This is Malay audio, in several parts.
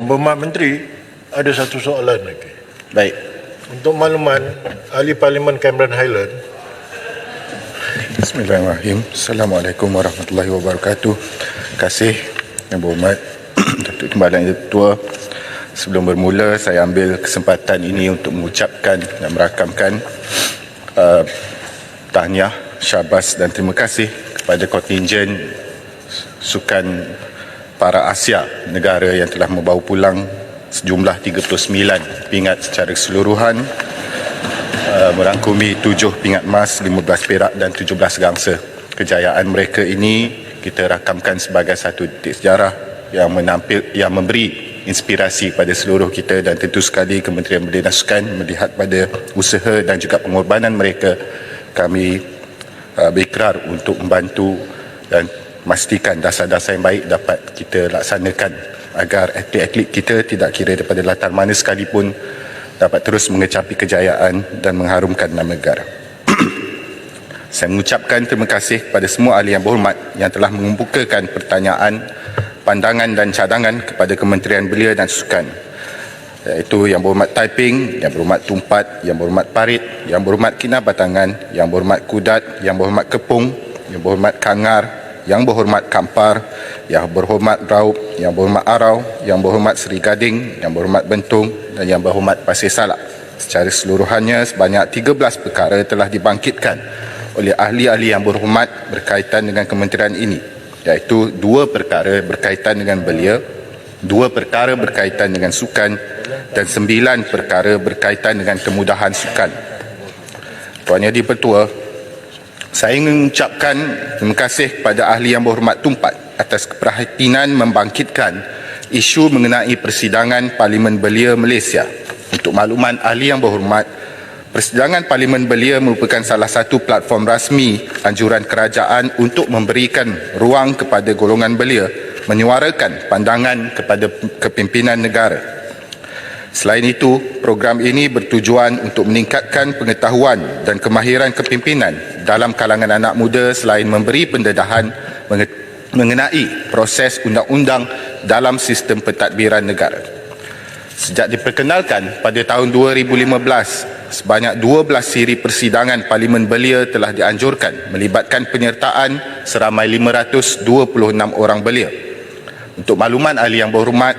Berhormat Menteri, ada satu soalan lagi. Baik. Untuk makluman, Ahli Parlimen Cameron Highland. Bismillahirrahmanirrahim. Assalamualaikum warahmatullahi wabarakatuh. Terima kasih Yang Berhormat Datuk Timbalan Yang Ketua. Sebelum bermula, saya ambil kesempatan ini untuk mengucapkan dan merakamkan tahniah, syabas dan terima kasih kepada kontingen sukan para Asia negara yang telah membawa pulang sejumlah 39 pingat secara keseluruhan, merangkumi 7 pingat emas, 15 perak dan 17 gangsa. Kejayaan mereka ini kita rakamkan sebagai satu titik sejarah yang memberi inspirasi pada seluruh kita, dan tentu sekali Kementerian Belia dan Sukan melihat pada usaha dan juga pengorbanan mereka, kami berikrar untuk membantu dan memastikan dasar-dasar yang baik dapat kita laksanakan agar atlet-atlet kita, tidak kira daripada latar mana sekalipun, dapat terus mengecapi kejayaan dan mengharumkan nama negara. Saya mengucapkan terima kasih kepada semua ahli yang berhormat yang telah mengemukakan pertanyaan, pandangan dan cadangan kepada Kementerian Belia dan Sukan, iaitu Yang Berhormat Taiping, Yang Berhormat Tumpat, Yang Berhormat Parit, Yang Berhormat Kinabatangan, Yang Berhormat Kudat, Yang Berhormat Kepung, Yang Berhormat Kangar, Yang Berhormat Kampar, Yang Berhormat Raup, Yang Berhormat Arau, Yang Berhormat Seri Gading, Yang Berhormat Bentung dan Yang Berhormat Pasir Salak. Secara keseluruhannya, sebanyak 13 perkara telah dibangkitkan oleh ahli-ahli yang berhormat berkaitan dengan kementerian ini, iaitu 2 perkara berkaitan dengan belia, 2 perkara berkaitan dengan sukan dan 9 perkara berkaitan dengan kemudahan sukan. Tuan Yang di-Pertua, saya ingin mengucapkan terima kasih kepada ahli yang berhormat Tumpat atas keprihatinan membangkitkan isu mengenai persidangan Parlimen Belia Malaysia. Untuk makluman ahli yang berhormat, persidangan Parlimen Belia merupakan salah satu platform rasmi anjuran kerajaan untuk memberikan ruang kepada golongan belia menyuarakan pandangan kepada kepimpinan negara. Selain itu, program ini bertujuan untuk meningkatkan pengetahuan dan kemahiran kepimpinan dalam kalangan anak muda selain memberi pendedahan mengenai proses undang-undang dalam sistem pentadbiran negara. Sejak diperkenalkan pada tahun 2015, sebanyak 12 siri persidangan Parlimen Belia telah dianjurkan melibatkan penyertaan seramai 526 orang belia. Untuk makluman ahli yang berhormat,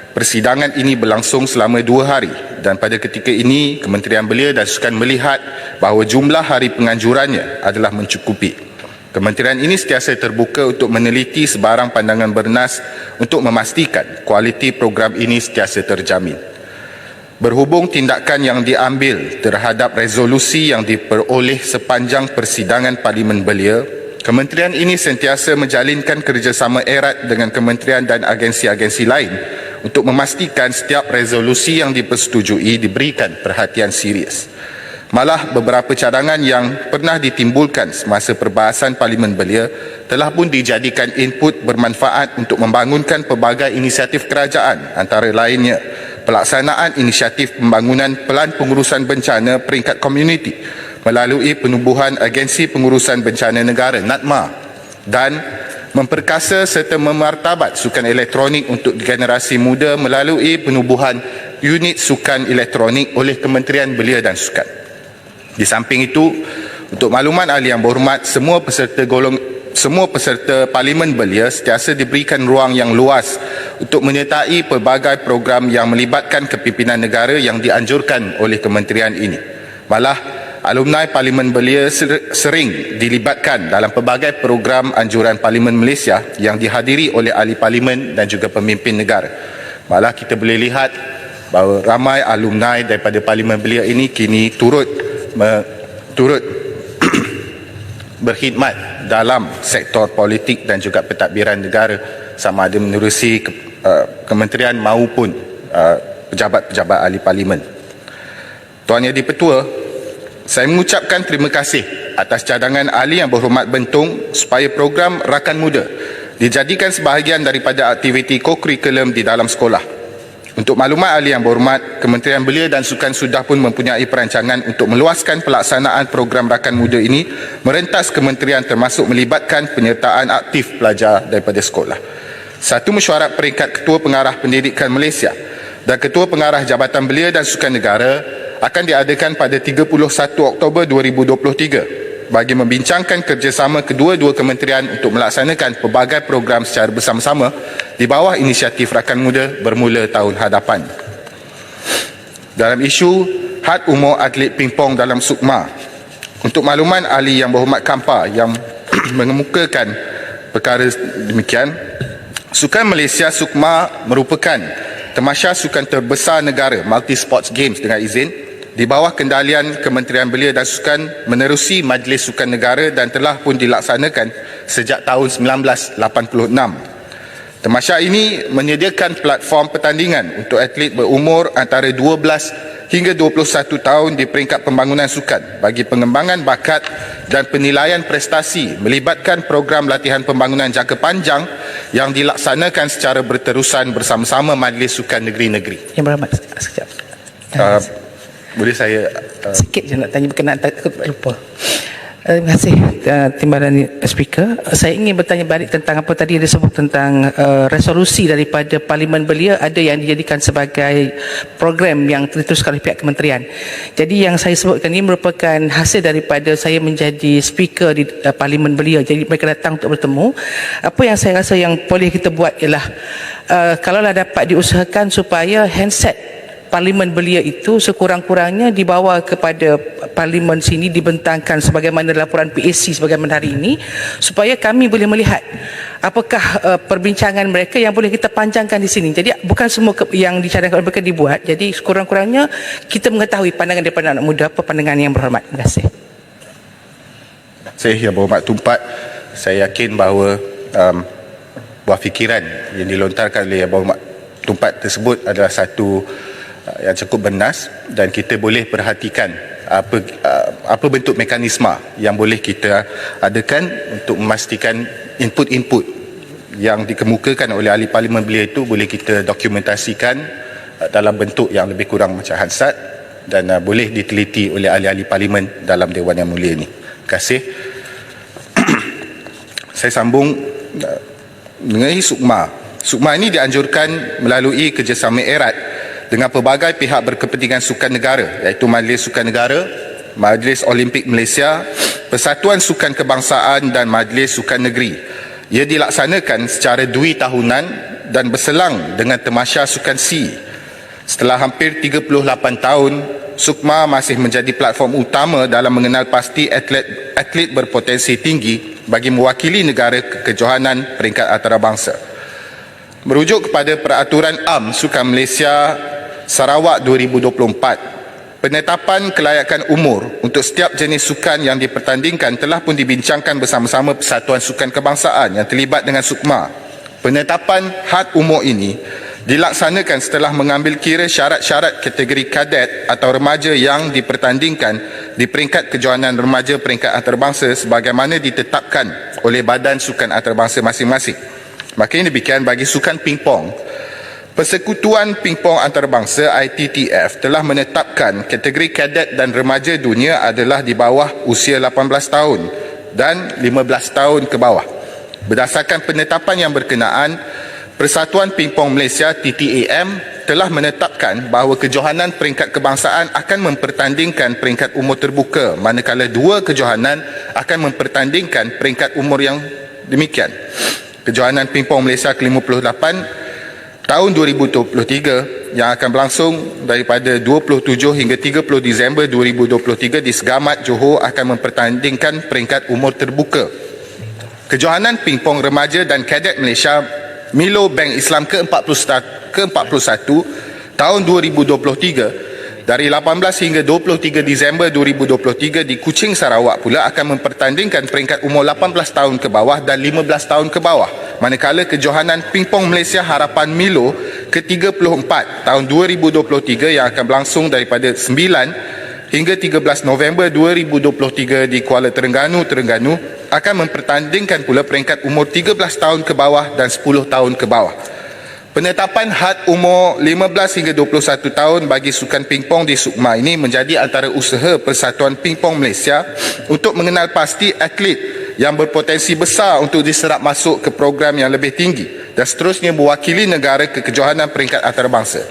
persidangan ini berlangsung selama 2 hari dan pada ketika ini Kementerian Belia dan Sukan melihat bahawa jumlah hari penganjurannya adalah mencukupi. Kementerian ini sentiasa terbuka untuk meneliti sebarang pandangan bernas untuk memastikan kualiti program ini sentiasa terjamin. Berhubung tindakan yang diambil terhadap resolusi yang diperoleh sepanjang persidangan Parlimen Belia, Kementerian ini sentiasa menjalinkan kerjasama erat dengan kementerian dan agensi-agensi lain untuk memastikan setiap resolusi yang dipersetujui diberikan perhatian serius. Malah beberapa cadangan yang pernah ditimbulkan semasa perbahasan Parlimen Belia telah pun dijadikan input bermanfaat untuk membangunkan pelbagai inisiatif kerajaan, antara lainnya pelaksanaan inisiatif pembangunan Pelan Pengurusan Bencana peringkat komuniti melalui penubuhan Agensi Pengurusan Bencana Negara NADMA, dan memperkasa serta memartabat sukan elektronik untuk generasi muda melalui penubuhan unit sukan elektronik oleh Kementerian Belia dan Sukan. Di samping itu, untuk makluman ahli yang berhormat, semua peserta Parlimen Belia sentiasa diberikan ruang yang luas untuk menyertai pelbagai program yang melibatkan kepimpinan negara yang dianjurkan oleh kementerian ini. Malah, alumni Parlimen Belia sering dilibatkan dalam pelbagai program anjuran Parlimen Malaysia yang dihadiri oleh ahli parlimen dan juga pemimpin negara. Malah kita boleh lihat bahawa ramai alumni daripada Parlimen Belia ini kini turut berkhidmat dalam sektor politik dan juga pentadbiran negara, sama ada menerusi kementerian maupun pejabat-pejabat ahli parlimen. Tuan Yang di-Pertua, saya mengucapkan terima kasih atas cadangan ahli yang berhormat Bentung supaya program Rakan Muda dijadikan sebahagian daripada aktiviti co-curriculum di dalam sekolah. Untuk maklumat ahli yang berhormat, Kementerian Belia dan Sukan sudah pun mempunyai perancangan untuk meluaskan pelaksanaan program Rakan Muda ini merentas kementerian, termasuk melibatkan penyertaan aktif pelajar daripada sekolah. Satu mesyuarat peringkat Ketua Pengarah Pendidikan Malaysia dan Ketua Pengarah Jabatan Belia dan Sukan Negara akan diadakan pada 31 Oktober 2023 bagi membincangkan kerjasama kedua-dua kementerian untuk melaksanakan pelbagai program secara bersama-sama di bawah inisiatif Rakan Muda bermula tahun hadapan. Dalam isu had umur atlet pingpong dalam SUKMA, untuk makluman ahli Yang Berhormat Kampa yang mengemukakan perkara demikian, Sukan Malaysia SUKMA merupakan tamasya sukan terbesar negara Multi Sports Games dengan izin di bawah kendalian Kementerian Belia dan Sukan menerusi Majlis Sukan Negara dan telah pun dilaksanakan sejak tahun 1986. Tamasya ini menyediakan platform pertandingan untuk atlet berumur antara 12 hingga 21 tahun di peringkat pembangunan sukan bagi pengembangan bakat dan penilaian prestasi melibatkan program latihan pembangunan jangka panjang yang dilaksanakan secara berterusan bersama-sama Majlis Sukan Negeri-Negeri. Yang Berhormat, sekejap. Boleh saya Sikit je nak tanya berkenaan, takut lupa. Terima kasih Timbalan Speaker. Saya ingin bertanya balik tentang apa tadi dia sebut tentang resolusi daripada Parlimen Belia ada yang dijadikan sebagai program yang diteruskan oleh pihak kementerian. Jadi yang saya sebutkan ini merupakan hasil daripada saya menjadi speaker di Parlimen Belia. Jadi mereka datang untuk bertemu. Apa yang saya rasa yang boleh kita buat ialah kalaulah dapat diusahakan supaya handset Parlimen Belia itu sekurang-kurangnya dibawa kepada Parlimen sini, dibentangkan sebagaimana laporan PAC sebagaimana hari ini, supaya kami boleh melihat apakah perbincangan mereka yang boleh kita panjangkan di sini. Jadi bukan semua yang dicadangkan oleh mereka dibuat. Jadi sekurang-kurangnya kita mengetahui pandangan daripada anak muda. Apa pandangan Yang Berhormat? Terima kasih. Saya Yang Berhormat Tumpat, saya yakin bahawa buah fikiran yang dilontarkan oleh Yang Berhormat Tumpat tersebut adalah satu yang cukup bernas dan kita boleh perhatikan apa bentuk mekanisme yang boleh kita adakan untuk memastikan input-input yang dikemukakan oleh ahli Parlimen Belia itu boleh kita dokumentasikan dalam bentuk yang lebih kurang macam Hansard dan boleh diteliti oleh ahli-ahli Parlimen dalam Dewan Yang Mulia ini. Terima kasih. Saya sambung mengenai SUKMA. SUKMA ini dianjurkan melalui kerjasama erat dengan pelbagai pihak berkepentingan sukan negara iaitu Majlis Sukan Negara, Majlis Olimpik Malaysia, Persatuan Sukan Kebangsaan dan Majlis Sukan Negeri. Ia dilaksanakan secara 2 tahunan dan berselang dengan tamasya Sukan C. Setelah hampir 38 tahun, SUKMA masih menjadi platform utama dalam mengenal pasti atlet berpotensi tinggi bagi mewakili negara ke kejohanan peringkat antarabangsa. Merujuk kepada Peraturan Am Sukan Malaysia Sarawak 2024, penetapan kelayakan umur untuk setiap jenis sukan yang dipertandingkan telah pun dibincangkan bersama-sama Persatuan Sukan Kebangsaan yang terlibat dengan SUKMA. Penetapan had umur ini dilaksanakan setelah mengambil kira syarat-syarat kategori kadet atau remaja yang dipertandingkan di peringkat kejohanan remaja peringkat antarabangsa sebagaimana ditetapkan oleh Badan Sukan Antarabangsa masing-masing. Makin demikian bagi sukan pingpong, Persekutuan Pingpong Antarabangsa ITTF telah menetapkan kategori kadet dan remaja dunia adalah di bawah usia 18 tahun dan 15 tahun ke bawah. Berdasarkan penetapan yang berkenaan, Persatuan Pingpong Malaysia TTAM telah menetapkan bahawa kejohanan peringkat kebangsaan akan mempertandingkan peringkat umur terbuka, manakala 2 kejohanan akan mempertandingkan peringkat umur yang demikian. Kejohanan Pingpong Malaysia ke-58 tahun 2023 yang akan berlangsung daripada 27 hingga 30 Disember 2023 di Segamat, Johor akan mempertandingkan peringkat umur terbuka. Kejohanan pingpong remaja dan kadet Malaysia Milo Bank Islam ke-41 tahun 2023 dari 18 hingga 23 Disember 2023 di Kuching, Sarawak pula akan mempertandingkan peringkat umur 18 tahun ke bawah dan 15 tahun ke bawah. Manakala kejohanan pingpong Malaysia Harapan Milo ke-34 tahun 2023 yang akan berlangsung daripada 9 hingga 13 November 2023 di Kuala Terengganu akan mempertandingkan pula peringkat umur 13 tahun ke bawah dan 10 tahun ke bawah. Penetapan had umur 15 hingga 21 tahun bagi sukan pingpong di SUKMA ini menjadi antara usaha Persatuan Pingpong Malaysia untuk mengenal pasti atlet yang berpotensi besar untuk diserap masuk ke program yang lebih tinggi dan seterusnya mewakili negara ke kejohanan peringkat antarabangsa.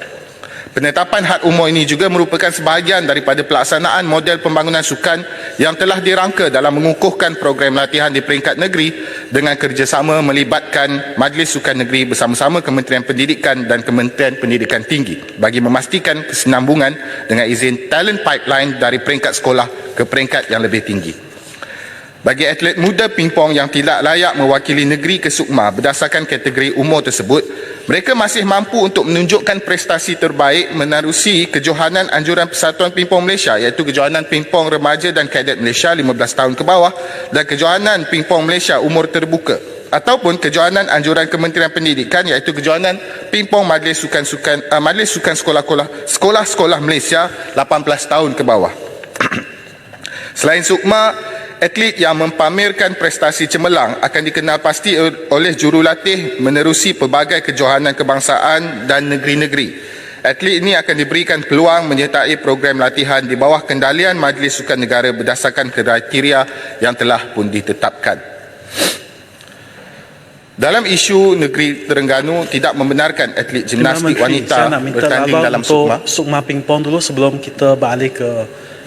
Penetapan had umur ini juga merupakan sebahagian daripada pelaksanaan model pembangunan sukan yang telah dirangka dalam mengukuhkan program latihan di peringkat negeri dengan kerjasama melibatkan Majlis Sukan Negeri bersama-sama Kementerian Pendidikan dan Kementerian Pendidikan Tinggi bagi memastikan kesinambungan dengan izin talent pipeline dari peringkat sekolah ke peringkat yang lebih tinggi. Bagi atlet muda pingpong yang tidak layak mewakili negeri ke SUKMA berdasarkan kategori umur tersebut, mereka masih mampu untuk menunjukkan prestasi terbaik menerusi kejohanan anjuran Persatuan Pingpong Malaysia iaitu Kejohanan Pingpong Remaja dan Kadet Malaysia 15 tahun ke bawah dan Kejohanan Pingpong Malaysia umur terbuka ataupun kejohanan anjuran Kementerian Pendidikan iaitu Kejohanan Pingpong Majlis Sukan Sekolah-Sekolah Malaysia 18 tahun ke bawah. Selain SUKMA, atlet yang mempamerkan prestasi cemerlang akan dikenal pasti oleh jurulatih menerusi pelbagai kejohanan kebangsaan dan negeri-negeri. Atlet ini akan diberikan peluang menyertai program latihan di bawah kendalian Majlis Sukan Negara berdasarkan kriteria yang telah pun ditetapkan. Dalam isu negeri Terengganu tidak membenarkan atlet gimnastik wanita bertanding dalam SUKMA. SUKMA pingpong dulu sebelum kita balik ke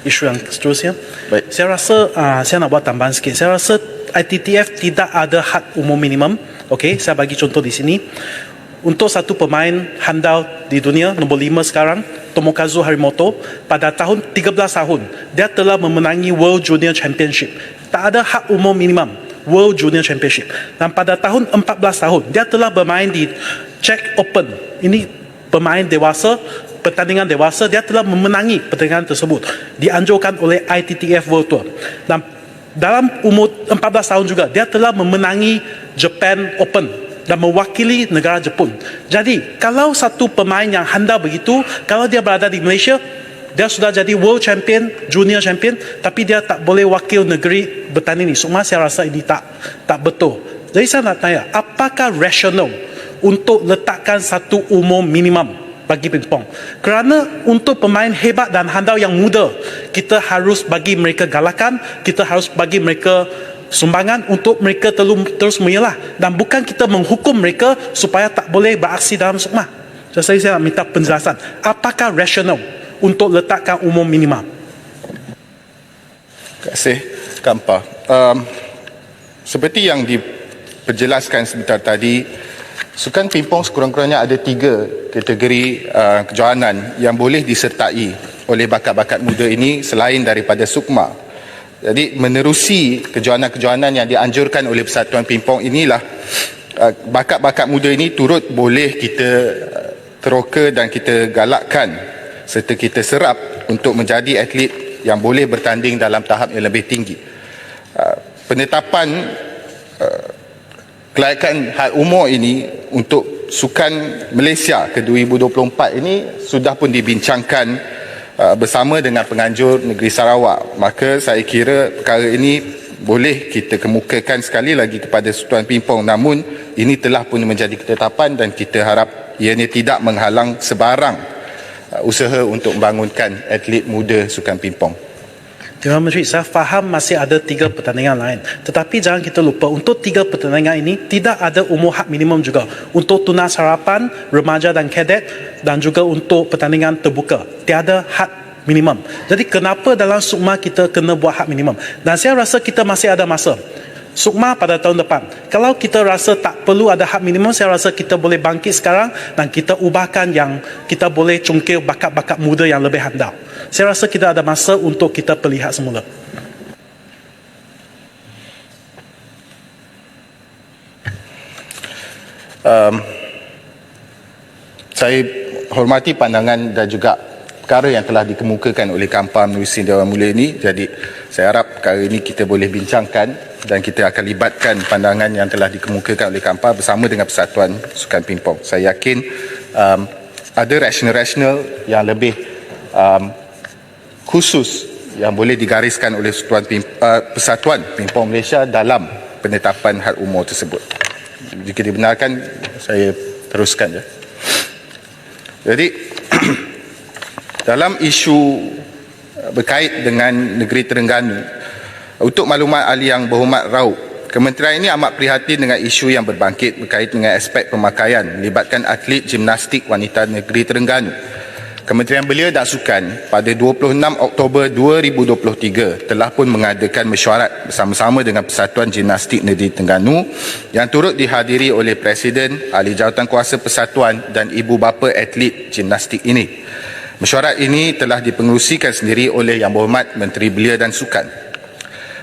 isu yang seterusnya. Baik. Saya rasa saya nak buat tambahan sikit. Saya rasa ITTF tidak ada had umur minimum. Okey, saya bagi contoh di sini. Untuk satu pemain handal di dunia nombor 5 sekarang, Tomokazu Harimoto, pada tahun 13 tahun dia telah memenangi World Junior Championship. Tak ada had umur minimum World Junior Championship. Dan pada tahun 14 tahun dia telah bermain di Czech Open. Ini pemain dewasa, pertandingan dewasa, dia telah memenangi pertandingan tersebut, dianjurkan oleh ITTF World Tour. Dan dalam umur 14 tahun juga dia telah memenangi Japan Open dan mewakili negara Jepun. Jadi kalau satu pemain yang handal begitu, kalau dia berada di Malaysia, dia sudah jadi World Champion, Junior Champion, tapi dia tak boleh wakil negeri bertanding ni. Semua saya rasa ini tak betul. Jadi saya nak tanya, apakah rasional untuk letakkan satu umur minimum bagi pingpong? Kerana untuk pemain hebat dan handal yang muda, kita harus bagi mereka galakan, kita harus bagi mereka sumbangan untuk mereka terus menyelah, dan bukan kita menghukum mereka supaya tak boleh beraksi dalam SUKMA. Jadi saya nak minta penjelasan, apakah rasional untuk letakkan umur minimum? Terima kasih, Kampa. Seperti yang diperjelaskan sebentar tadi, sukan pingpong sekurang-kurangnya ada 3 kategori kejohanan yang boleh disertai oleh bakat-bakat muda ini selain daripada SUKMA. Jadi menerusi kejohanan-kejohanan yang dianjurkan oleh Persatuan Pingpong inilah bakat-bakat muda ini turut boleh kita teroka dan kita galakkan serta kita serap untuk menjadi atlet yang boleh bertanding dalam tahap yang lebih tinggi. Penetapan kelayakan had umur ini untuk Sukan Malaysia ke 2024 ini sudah pun dibincangkan bersama dengan penganjur negeri Sarawak. Maka saya kira perkara ini boleh kita kemukakan sekali lagi kepada Persatuan Pingpong, namun ini telah pun menjadi ketetapan dan kita harap ianya tidak menghalang sebarang usaha untuk membangunkan atlet muda sukan pingpong. Tuan Menteri, saya faham masih ada 3 pertandingan lain. Tetapi jangan kita lupa, untuk 3 pertandingan ini tidak ada umur had minimum juga. Untuk tunas harapan, remaja dan kadet, dan juga untuk pertandingan terbuka. Tiada had minimum. Jadi kenapa dalam SUKMA kita kena buat had minimum? Dan saya rasa kita masih ada masa. SUKMA pada tahun depan, kalau kita rasa tak perlu ada had minimum, saya rasa kita boleh bangkit sekarang dan kita ubahkan yang kita boleh cungkil bakat-bakat muda yang lebih handal. Saya rasa kita ada masa untuk kita perlihat semula. Saya hormati pandangan dan juga perkara yang telah dikemukakan oleh Kampa menerusi Dewan Mulia ini. Jadi saya harap perkara ini kita boleh bincangkan dan kita akan libatkan pandangan yang telah dikemukakan oleh Kampa bersama dengan Persatuan Sukan Pingpong. Saya yakin ada rasional yang lebih khusus yang boleh digariskan oleh Persatuan Pingpong Malaysia dalam penetapan had umur tersebut. Jika dibenarkan, saya teruskan je. Jadi dalam isu berkait dengan negeri Terengganu, untuk maklumat ahli yang berhormat raup, Kementerian ini amat prihatin dengan isu yang berbangkit berkait dengan aspek pemakaian melibatkan atlet gimnastik wanita negeri Terengganu. Kementerian Belia dan Sukan pada 26 Oktober 2023 telah pun mengadakan mesyuarat bersama-sama dengan Persatuan Gimnastik Negeri Terengganu yang turut dihadiri oleh Presiden, Ahli Jawatankuasa Persatuan dan ibu bapa atlet gimnastik ini. Mesyuarat ini telah dipengerusikan sendiri oleh Yang Berhormat Menteri Belia dan Sukan.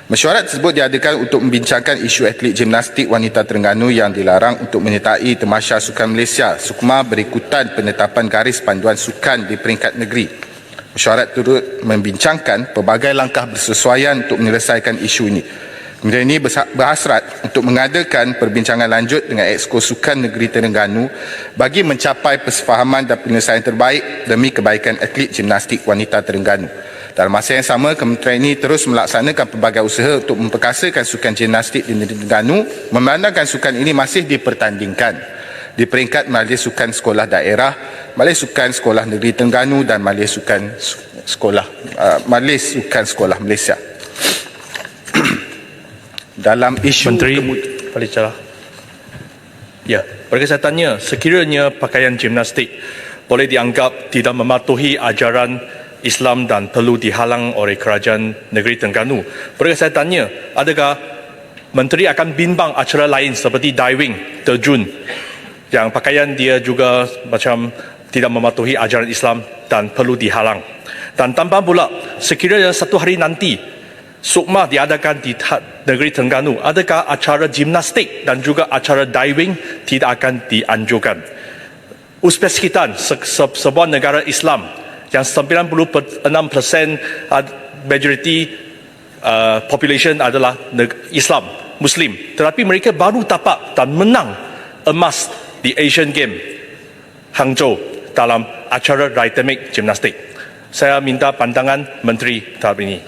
Mesyuarat tersebut diadakan untuk membincangkan isu atlet gimnastik wanita Terengganu yang dilarang untuk menyertai Tamasya Sukan Malaysia SUKMA berikutan penetapan garis panduan sukan di peringkat negeri. Mesyuarat turut membincangkan pelbagai langkah bersesuaian untuk menyelesaikan isu ini. Kementerian ini berhasrat untuk mengadakan perbincangan lanjut dengan Exco Sukan Negeri Terengganu bagi mencapai persefahaman dan penyelesaian terbaik demi kebaikan atlet gimnastik wanita Terengganu. Dalam masa yang sama, kementerian ini terus melaksanakan pelbagai usaha untuk memperkasakan sukan gimnastik di negeri Terengganu, memandangkan sukan ini masih dipertandingkan di peringkat Majlis Sukan Sekolah Daerah, Majlis Sukan Sekolah Negeri Terengganu dan Majlis Sukan Sekolah Malaysia. Dalam isu Menteri Paricara. Ya, perkataannya sekiranya pakaian gimnastik boleh dianggap tidak mematuhi ajaran Islam dan perlu dihalang oleh kerajaan negeri Terengganu. Perkataannya, adakah Menteri akan bimbang acara lain seperti diving, terjun yang pakaian dia juga macam tidak mematuhi ajaran Islam dan perlu dihalang. Dan tambah pula, sekiranya satu hari nanti SUKMA diadakan di negeri Terengganu, adakah acara gimnastik dan juga acara diving tidak akan dianjurkan? Uzbekistan, sebuah negara Islam yang 96% majoriti population adalah Islam, Muslim. Tetapi mereka baru tapak dan menang emas di Asian Games Hangzhou dalam acara dynamic gimnastik. Saya minta pandangan Menteri tahap ini.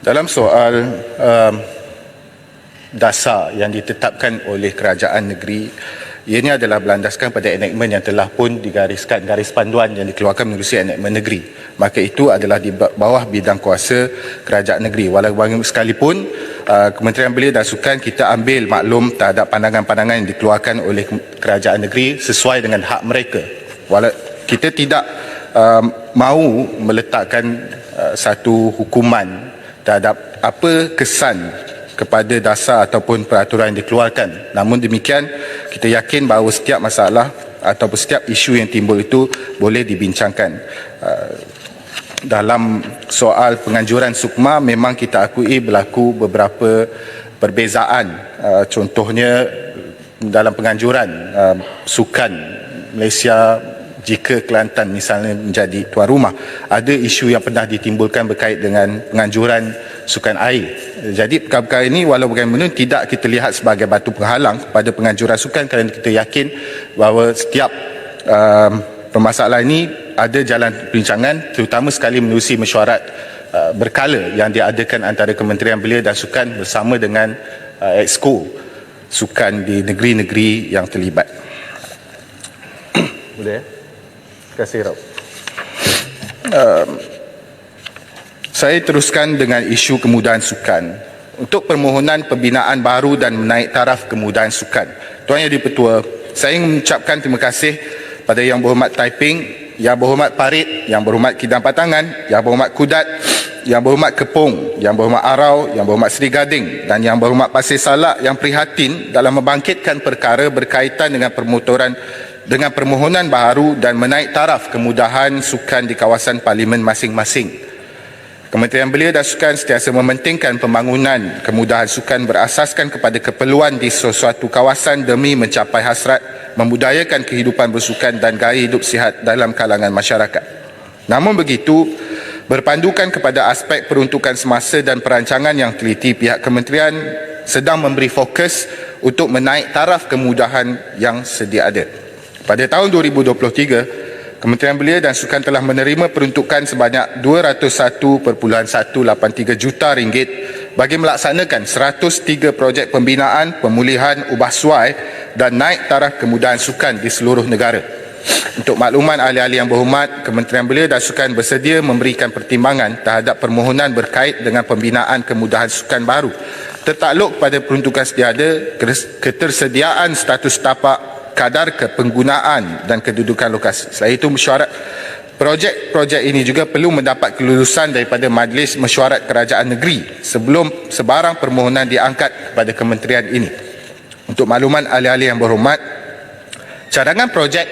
Dalam soal dasar yang ditetapkan oleh kerajaan negeri, ianya adalah berlandaskan pada enactment yang telah pun digariskan, garis panduan yang dikeluarkan menerusi enactment negeri. Maka itu adalah di bawah bidang kuasa kerajaan negeri. Walaupun sekalipun Kementerian Belia dan Sukan kita ambil maklum terhadap pandangan-pandangan yang dikeluarkan oleh kerajaan negeri sesuai dengan hak mereka. Kita tidak mahu meletakkan satu hukuman terhadap apa kesan kepada dasar ataupun peraturan yang dikeluarkan. Namun demikian, kita yakin bahawa setiap masalah ataupun setiap isu yang timbul itu boleh dibincangkan. Dalam soal penganjuran SUKMA, memang kita akui berlaku beberapa perbezaan. Contohnya dalam penganjuran sukan Malaysia jika Kelantan misalnya menjadi tuan rumah, ada isu yang pernah ditimbulkan berkait dengan penganjuran sukan air. Jadi perkara-perkara ini walau bagaimana tidak kita lihat sebagai batu penghalang pada penganjuran sukan, kerana kita yakin bahawa setiap permasalahan ini ada jalan perbincangan, terutama sekali menerusi mesyuarat berkala yang diadakan antara Kementerian Belia dan Sukan bersama dengan Exco Sukan di negeri-negeri yang terlibat. Boleh ya? Terima kasih, Rauh. Saya teruskan dengan isu kemudahan sukan. Untuk permohonan pembinaan baru dan menaik taraf kemudahan sukan, Tuan Yang Di-Pertua, saya ingin mengucapkan terima kasih pada Yang Berhormat Taiping, Yang Berhormat Parit, Yang Berhormat Kidang Patangan, Yang Berhormat Kudat, Yang Berhormat Kepong, Yang Berhormat Arau, Yang Berhormat Seri Gading dan Yang Berhormat Pasir Salak yang prihatin dalam membangkitkan perkara berkaitan dengan permohonan baru dan menaik taraf kemudahan sukan di kawasan parlimen masing-masing. Kementerian Belia dan Sukan sentiasa mementingkan pembangunan kemudahan sukan berasaskan kepada keperluan di sesuatu kawasan demi mencapai hasrat membudayakan kehidupan bersukan dan gaya hidup sihat dalam kalangan masyarakat. Namun begitu, berpandukan kepada aspek peruntukan semasa dan perancangan yang teliti, pihak kementerian sedang memberi fokus untuk menaik taraf kemudahan yang sedia ada. Pada tahun 2023, Kementerian Belia dan Sukan telah menerima peruntukan sebanyak RM201.183 juta bagi melaksanakan 103 projek pembinaan, pemulihan, ubah suai dan naik taraf kemudahan sukan di seluruh negara. Untuk makluman ahli-ahli yang berhormat, Kementerian Belia dan Sukan bersedia memberikan pertimbangan terhadap permohonan berkait dengan pembinaan kemudahan sukan baru tertakluk pada peruntukan setiada, ketersediaan status tapak, kadar kepenggunaan dan kedudukan lokasi. Selain itu, mesyuarat projek-projek ini juga perlu mendapat kelulusan daripada Majlis Mesyuarat Kerajaan Negeri sebelum sebarang permohonan diangkat kepada kementerian ini. Untuk makluman ahli-ahli yang berhormat, cadangan projek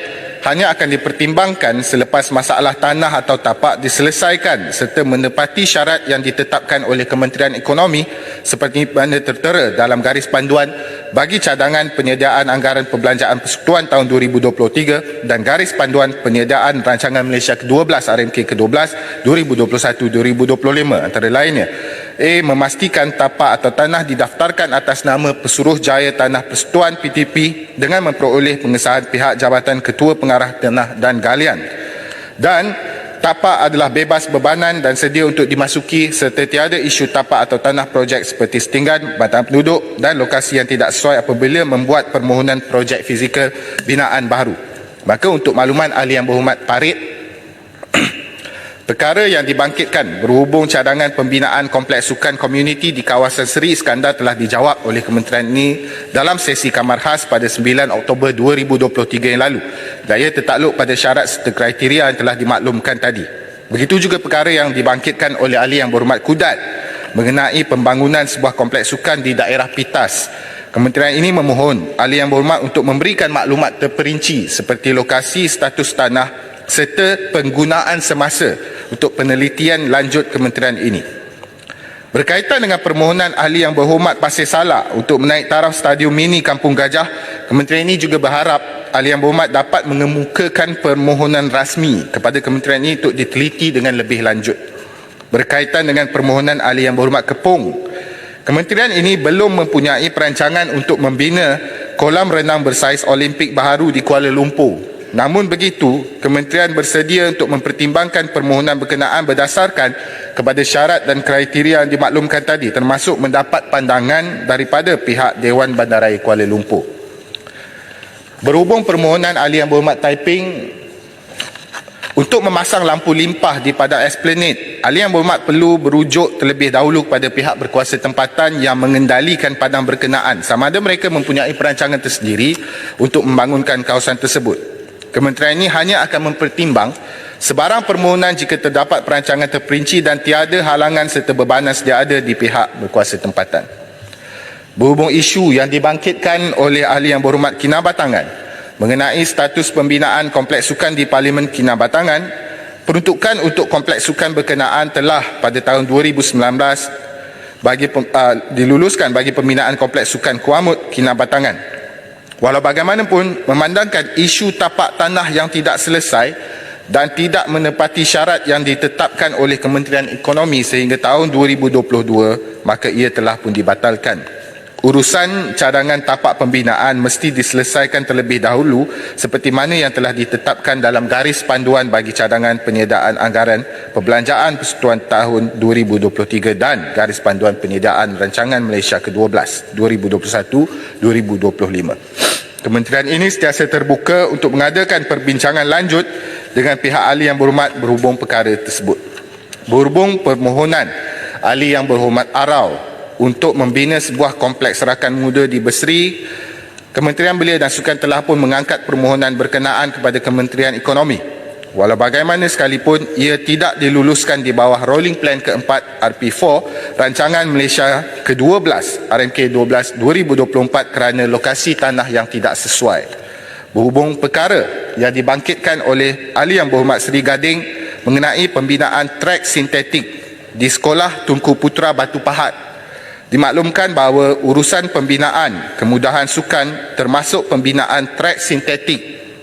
hanya akan dipertimbangkan selepas masalah tanah atau tapak diselesaikan serta menepati syarat yang ditetapkan oleh Kementerian Ekonomi seperti mana tertera dalam garis panduan bagi cadangan penyediaan anggaran perbelanjaan persekutuan tahun 2023 dan garis panduan penyediaan rancangan Malaysia ke-12 RMK ke-12 2021-2025 antara lainnya. Memastikan tapak atau tanah didaftarkan atas nama Pesuruhjaya Tanah Persekutuan PTP dengan memperoleh pengesahan pihak Jabatan Ketua Pengarah Tanah dan Galian. Dan tapak adalah bebas bebanan dan sedia untuk dimasuki serta tiada isu tapak atau tanah projek seperti setinggan, batang penduduk dan lokasi yang tidak sesuai apabila membuat permohonan projek fizikal binaan baru. Maka untuk makluman ahli yang berhormat parit, perkara yang dibangkitkan berhubung cadangan pembinaan kompleks sukan komuniti di kawasan Seri Iskandar telah dijawab oleh kementerian ini dalam sesi kamar khas pada 9 Oktober 2023 yang lalu. Dan ia tertakluk pada syarat serta kriteria yang telah dimaklumkan tadi. Begitu juga perkara yang dibangkitkan oleh ahli yang berhormat Kudat mengenai pembangunan sebuah kompleks sukan di daerah Pitas. Kementerian ini memohon ahli yang berhormat untuk memberikan maklumat terperinci seperti lokasi, status tanah serta penggunaan semasa untuk penelitian lanjut kementerian ini. Berkaitan dengan permohonan ahli yang berhormat Pasir Salak untuk menaik taraf stadium mini Kampung Gajah, kementerian ini juga berharap ahli yang berhormat dapat mengemukakan permohonan rasmi kepada kementerian ini untuk diteliti dengan lebih lanjut. Berkaitan dengan permohonan ahli yang berhormat Kepong, kementerian ini belum mempunyai perancangan untuk membina kolam renang bersaiz Olimpik baharu di Kuala Lumpur. Namun begitu, kementerian bersedia untuk mempertimbangkan permohonan berkenaan berdasarkan kepada syarat dan kriteria yang dimaklumkan tadi, termasuk mendapat pandangan daripada pihak Dewan Bandaraya Kuala Lumpur. Berhubung permohonan ahli yang berhormat Taiping untuk memasang lampu limpah di Padang Esplanade, ahli yang berhormat perlu berujuk terlebih dahulu kepada pihak berkuasa tempatan yang mengendalikan padang berkenaan sama ada mereka mempunyai perancangan tersendiri untuk membangunkan kawasan tersebut. Kementerian ini hanya akan mempertimbang sebarang permohonan jika terdapat perancangan terperinci dan tiada halangan serta bebanan sedia ada di pihak berkuasa tempatan. Berhubung isu yang dibangkitkan oleh ahli yang berhormat Kinabatangan mengenai status pembinaan kompleks sukan di Parlimen Kinabatangan, peruntukan untuk kompleks sukan berkenaan telah pada tahun 2019 diluluskan bagi pembinaan kompleks sukan Kuamut Kinabatangan. Walau bagaimanapun, memandangkan isu tapak tanah yang tidak selesai dan tidak menepati syarat yang ditetapkan oleh Kementerian Ekonomi sehingga tahun 2022, maka ia telah pun dibatalkan. Urusan cadangan tapak pembinaan mesti diselesaikan terlebih dahulu seperti mana yang telah ditetapkan dalam garis panduan bagi cadangan penyediaan anggaran perbelanjaan persekutuan tahun 2023 dan garis panduan penyediaan rancangan Malaysia ke-12 2021-2025. Kementerian ini sentiasa terbuka untuk mengadakan perbincangan lanjut dengan pihak ahli yang berhormat berhubung perkara tersebut. Berhubung permohonan ahli yang berhormat Arau untuk membina sebuah kompleks rakan muda di Besri, Kementerian Belia dan Sukan telah pun mengangkat permohonan berkenaan kepada Kementerian Ekonomi. Walau bagaimana sekalipun ia tidak diluluskan di bawah Rolling Plan keempat RP4 Rancangan Malaysia ke-12 RMK 12 2024 kerana lokasi tanah yang tidak sesuai. Berhubung perkara yang dibangkitkan oleh ahli yang berhormat Seri Gading mengenai pembinaan trek sintetik di Sekolah Tunku Putra Batu Pahat, dimaklumkan bahawa urusan pembinaan kemudahan sukan termasuk pembinaan trek sintetik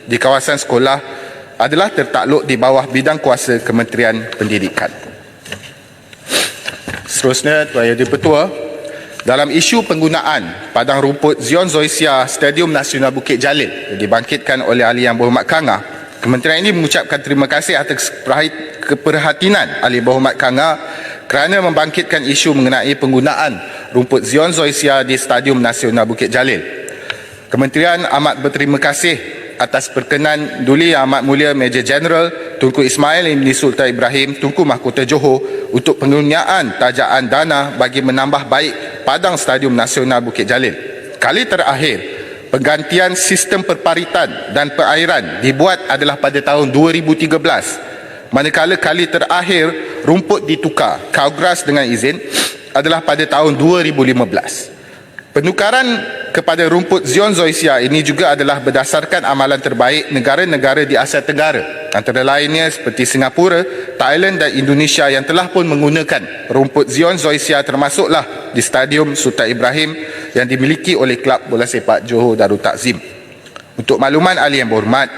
di kawasan sekolah adalah tertakluk di bawah bidang kuasa Kementerian Pendidikan. Seterusnya, Tuan Yang di-Pertua, dalam isu penggunaan padang rumput Zion Zoysia Stadium Nasional Bukit Jalil yang dibangkitkan oleh ahli yang berhormat Kanga, Kementerian ini mengucapkan terima kasih atas keperhatian ahli berhormat Kanga kerana membangkitkan isu mengenai penggunaan rumput Zion Zoysia di Stadium Nasional Bukit Jalil. Kementerian amat berterima kasih atas perkenan Duli Yang Amat Mulia Major General Tunku Ismail Ibn Sultan Ibrahim Tunku Mahkota Johor untuk penggunaan tajaan dana bagi menambah baik padang Stadium Nasional Bukit Jalil. Kali terakhir penggantian sistem perparitan dan perairan dibuat adalah pada tahun 2013, manakala kali terakhir rumput ditukar kawgras dengan izin adalah pada tahun 2015. Penukaran kepada rumput Zion Zoysia ini juga adalah berdasarkan amalan terbaik negara-negara di Asia Tenggara, antara lainnya seperti Singapura, Thailand dan Indonesia yang telah pun menggunakan rumput Zion Zoysia, termasuklah di Stadium Sultan Ibrahim yang dimiliki oleh Kelab Bola Sepak Johor Darul Takzim. Untuk makluman ahli yang berhormat,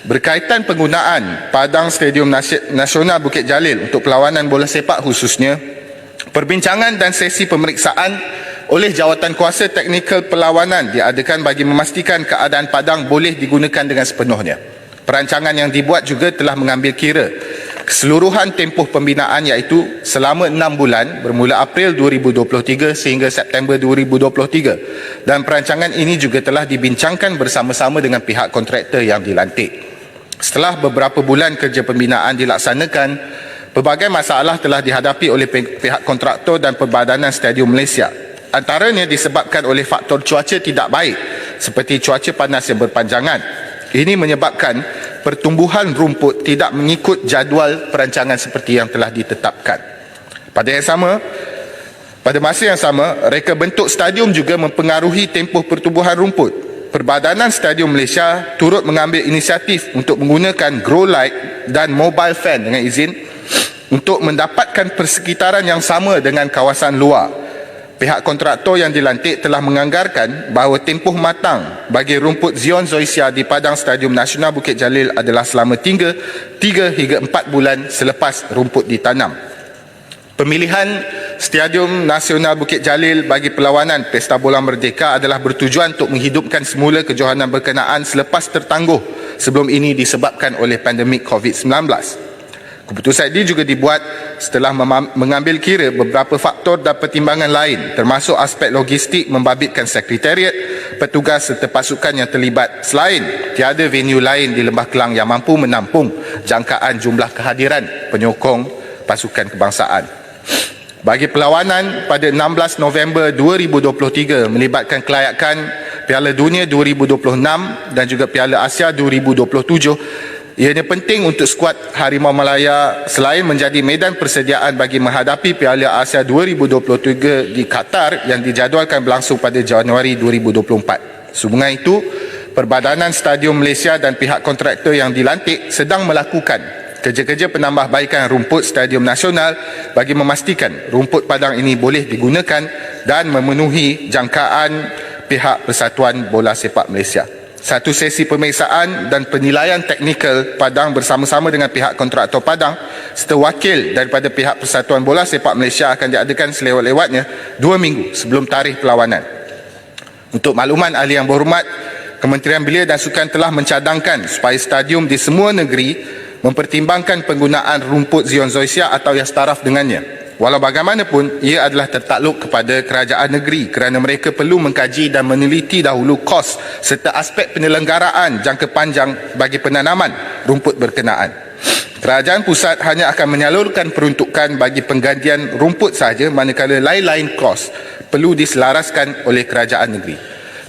berkaitan penggunaan padang Stadium Nasional Bukit Jalil untuk perlawanan bola sepak khususnya, perbincangan dan sesi pemeriksaan oleh Jawatankuasa Teknikal Perlawanan diadakan bagi memastikan keadaan padang boleh digunakan dengan sepenuhnya. Perancangan yang dibuat juga telah mengambil kira keseluruhan tempoh pembinaan, iaitu selama 6 bulan bermula April 2023 sehingga September 2023, dan perancangan ini juga telah dibincangkan bersama-sama dengan pihak kontraktor yang dilantik. Setelah beberapa bulan kerja pembinaan dilaksanakan, pelbagai masalah telah dihadapi oleh pihak kontraktor dan Perbadanan Stadium Malaysia. Antaranya disebabkan oleh faktor cuaca tidak baik seperti cuaca panas yang berpanjangan. Ini menyebabkan pertumbuhan rumput tidak mengikut jadual perancangan seperti yang telah ditetapkan. Pada masa yang sama, reka bentuk stadium juga mempengaruhi tempoh pertumbuhan rumput. Perbadanan Stadium Malaysia turut mengambil inisiatif untuk menggunakan grow light dan mobile fan dengan izin untuk mendapatkan persekitaran yang sama dengan kawasan luar. Pihak kontraktor yang dilantik telah menganggarkan bahawa tempoh matang bagi rumput Zion Zoysia di padang Stadium Nasional Bukit Jalil adalah selama 3 hingga 4 bulan selepas rumput ditanam. Pemilihan Stadium Nasional Bukit Jalil bagi perlawanan Pesta Bola Merdeka adalah bertujuan untuk menghidupkan semula kejohanan berkenaan selepas tertangguh sebelum ini disebabkan oleh pandemik COVID-19. Keputusan ini juga dibuat setelah mengambil kira beberapa faktor dan pertimbangan lain, termasuk aspek logistik membabitkan sekretariat, petugas serta pasukan yang terlibat, selain tiada venue lain di Lembah Kelang yang mampu menampung jangkaan jumlah kehadiran penyokong pasukan kebangsaan. Bagi perlawanan pada 16 November 2023 melibatkan kelayakan Piala Dunia 2026 dan juga Piala Asia 2027, ianya penting untuk skuad Harimau Malaya selain menjadi medan persediaan bagi menghadapi Piala Asia 2023 di Qatar yang dijadualkan berlangsung pada Januari 2024. Sehubungan itu, Perbadanan Stadium Malaysia dan pihak kontraktor yang dilantik sedang melakukan kerja-kerja penambahbaikan rumput Stadium Nasional bagi memastikan rumput padang ini boleh digunakan dan memenuhi jangkaan pihak Persatuan Bola Sepak Malaysia. Satu sesi pemeriksaan dan penilaian teknikal padang bersama-sama dengan pihak kontraktor padang serta wakil daripada pihak Persatuan Bola Sepak Malaysia akan diadakan selewat-lewatnya 2 minggu sebelum tarikh perlawanan. Untuk makluman ahli yang berhormat, Kementerian Belia dan Sukan telah mencadangkan supaya stadium di semua negeri mempertimbangkan penggunaan rumput Zion Zoysia atau yang setaraf dengannya. Walau bagaimanapun, ia adalah tertakluk kepada kerajaan negeri kerana mereka perlu mengkaji dan meneliti dahulu kos serta aspek penyelenggaraan jangka panjang bagi penanaman rumput berkenaan. Kerajaan pusat hanya akan menyalurkan peruntukan bagi penggantian rumput sahaja, manakala lain-lain kos perlu diselaraskan oleh kerajaan negeri.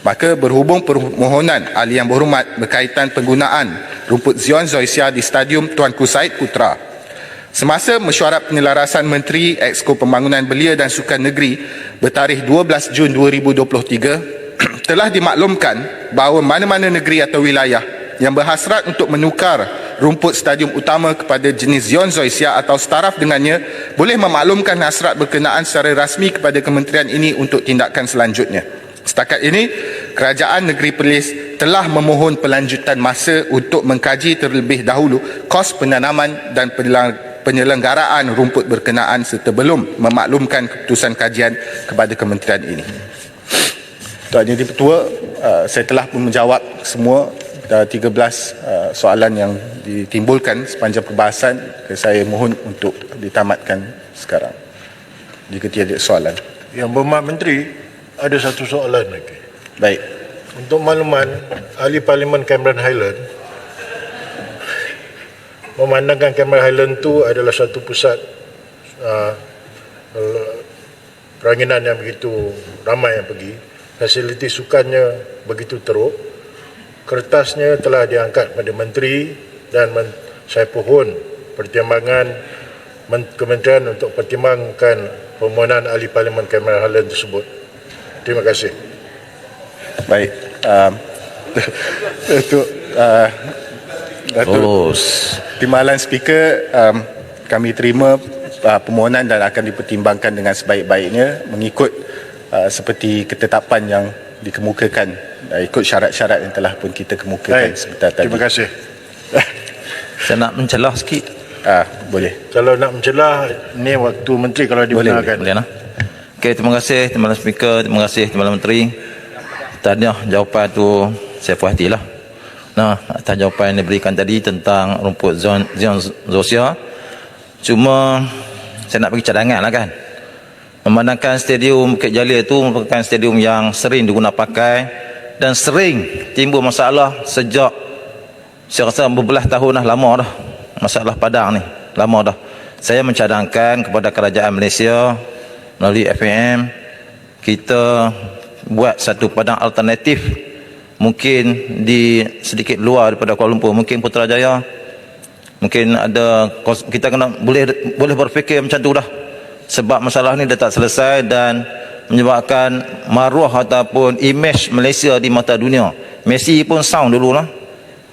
Maka berhubung permohonan ahli yang berhormat berkaitan penggunaan rumput Zion Zoysia di Stadium Tuanku Said Putra, semasa mesyuarat penyelarasan Menteri Exco Pembangunan Belia dan Sukan Negeri bertarikh 12 Jun 2023, telah dimaklumkan bahawa mana-mana negeri atau wilayah yang berhasrat untuk menukar rumput stadium utama kepada jenis Zion Zoysia atau setaraf dengannya boleh memaklumkan hasrat berkenaan secara rasmi kepada kementerian ini untuk tindakan selanjutnya. Setakat ini, Kerajaan Negeri Perlis telah memohon pelanjutan masa untuk mengkaji terlebih dahulu kos penanaman dan penyelenggaraan rumput berkenaan serta belum memaklumkan keputusan kajian kepada kementerian ini. Tuan Jadi Ketua, saya telah pun menjawab semua 13 soalan yang ditimbulkan sepanjang perbahasan. Saya mohon untuk ditamatkan sekarang jika tiada soalan. Yang berhormat Menteri, ada satu soalan lagi. Baik. Untuk makluman, Ahli Parlimen Cameron Highland memandangkan Cameron Highland itu adalah satu pusat peranginan yang begitu ramai yang pergi. Fasiliti sukannya begitu teruk. Kertasnya telah diangkat pada menteri dan saya pohon pertimbangan kementerian untuk pertimbangkan permohonan Ahli Parlimen Cameron Highland tersebut. Terima kasih. Baik. Untuk timbalan speaker, kami terima permohonan dan akan dipertimbangkan dengan sebaik-baiknya mengikut seperti ketetapan yang dikemukakan, ikut syarat-syarat yang telah pun kita kemukakan sebentar tadi. Terima kasih. Saya nak mencelah sikit. Boleh. Kalau nak mencelah, ni waktu menteri kalau dibenarkan. Boleh lah. Okey, terima kasih Timbalan Speaker, terima kasih Timbalan Menteri. Tanya jawapan tu saya puas hati lah. Nah, atas jawapan yang diberikan tadi tentang rumput Zion Zosia. Cuma saya nak bagi cadangan lah kan. Memandangkan stadium Bukit Jalil itu merupakan stadium yang sering digunakan pakai dan sering timbul masalah sejak saya rasa berbelas tahun dah, lama dah. Masalah padang ni, lama dah. Saya mencadangkan kepada kerajaan Malaysia melalui FAM kita buat satu padang alternatif, mungkin di sedikit luar daripada Kuala Lumpur, mungkin Putrajaya. Mungkin ada, kita kena boleh berfikir macam tu dah. Sebab masalah ni dah tak selesai dan menyebabkan maruah ataupun image Malaysia di mata dunia. Messi pun sound dulu lah.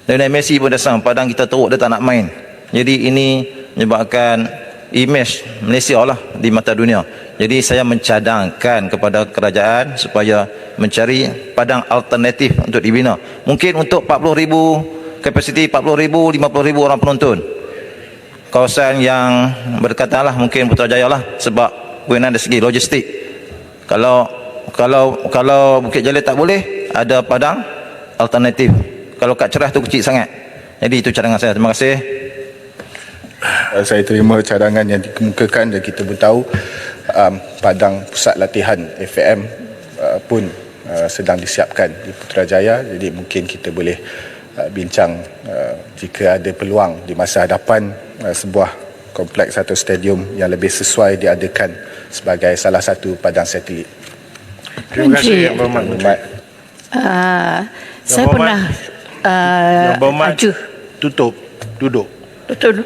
Dan Messi pun dah sound, padang kita teruk, dia tak nak main. Jadi ini menyebabkan image Malaysia lah di mata dunia. Jadi saya mencadangkan kepada kerajaan supaya mencari padang alternatif untuk dibina. Mungkin untuk 40,000 kapasiti, 40,000, 50,000 orang penonton. Kawasan yang berdekatan lah, mungkin Putrajaya lah, sebab berkenaan dari segi logistik. Kalau Bukit Jalil tak boleh, ada padang alternatif. Kalau kat Cerah tu kecil sangat. Jadi itu cadangan saya. Terima kasih. Saya terima cadangan yang dikemukakan dan kita pun tahu padang pusat latihan FAM pun sedang disiapkan di Putrajaya. Jadi mungkin kita boleh bincang jika ada peluang di masa hadapan sebuah kompleks atau stadium yang lebih sesuai diadakan sebagai salah satu padang satelit. Terima kasih Yang Berhormat Menteri. Saya pernah Yang Berhormat ajuh tutup, duduk. betul